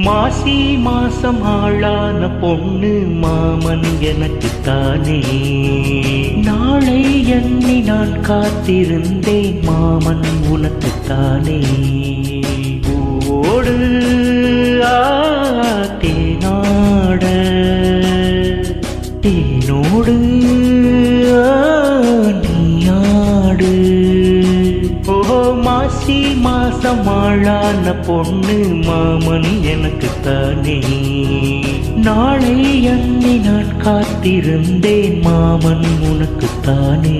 மாசி மாசம் ஆளான பொண்ணு மாமன் எனக்கு தானே. நாளை எண்ணி நான் காத்திருந்தேன் மாமன் உனக்கு தானே. ஓடு தேனாட தேனோடு நீயாடு. ஓஹோ மாசி மாசம் ஆளான பொண்ணு மாமன் எனக்கு தானே. நாளை எண்ணி நான் காத்திருந்தேன் மாமன் உனக்கு தானே.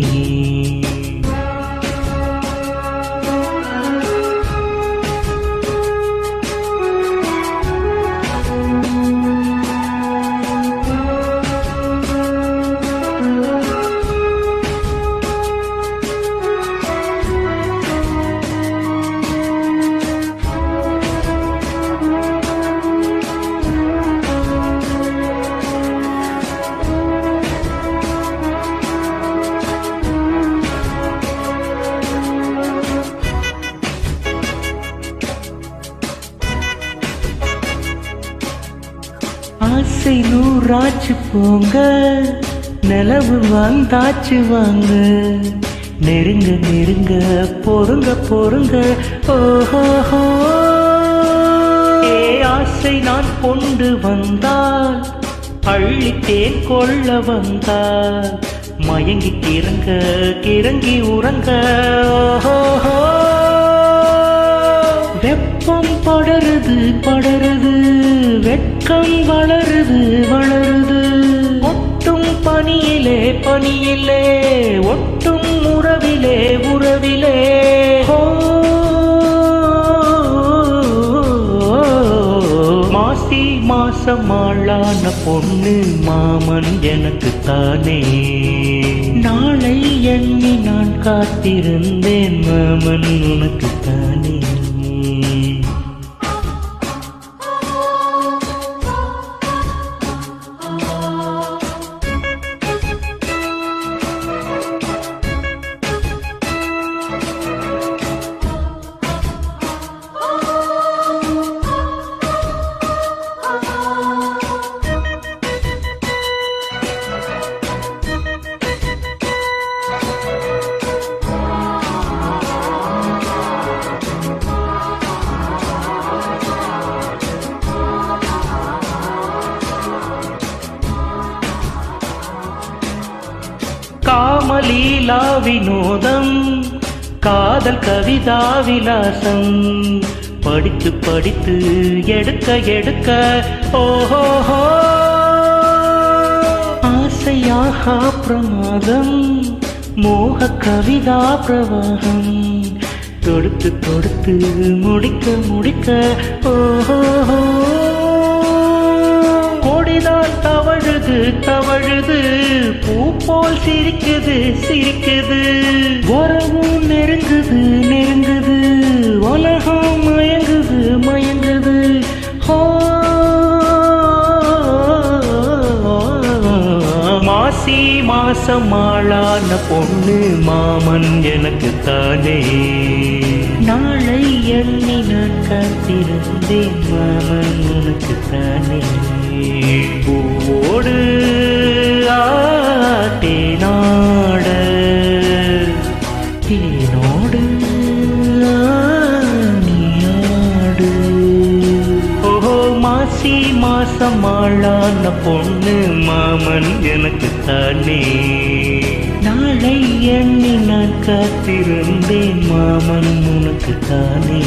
ஆசை நூறாச்சு போங்க நிலவு வந்தாச்சு வாங்க. நெருங்க நெருங்க பொறுங்க பொறுங்க. ஓஹோ ஆசை நான் கொண்டு வந்தால் அள்ளித்தேன் கொள்ள வந்தால் மயங்கி கிறங்க கிறங்கி உறங்க. ஓஹோ வெப்பம் படருது படருது வெட்கம் வளருது வளருது. ஒட்டும் பனியிலே பனியிலே ஒட்டும் உறவிலே உறவிலே. மாசி மாசம் ஆளான பொண்ணு மாமன் எனக்கு தானே. நாளை எண்ணி நான் காத்திருந்தேன் மாமன் உனக்கு தானே. காமலீலா வினோதம் காதல் கவிதா விலாசம் படித்து படித்து எடுக்க எடுக்க. ஓஹோ ஆசையாக பிரமாதம் மோக கவிதா பிரவாகம் தொடுத்து தொடுத்து முடிக்க முடிக்க. ஓஹோ கொடிதான் தவழுது தவழுது பூ போல் சிரிக்குது சிரிக்குது. உறவும் நெருங்குது நெருங்குது உலகம் மயங்குது மயங்குது. மாசி மாசம் ஆளான பொண்ணு மாமன் எனக்கு தானே. நாளை எண்ணி நான் காத்திருந்தேன் மாமன் உனக்கு தானே. பூவோடு தேனாட தேனோடு நீயாடு. ஓஹோ மாசி மாசம் ஆளான பொண்ணு மாமன் எனக்கு தானே. நாளை எண்ணி நான் காத்திருந்தேன் மாமன் உனக்கு தானே.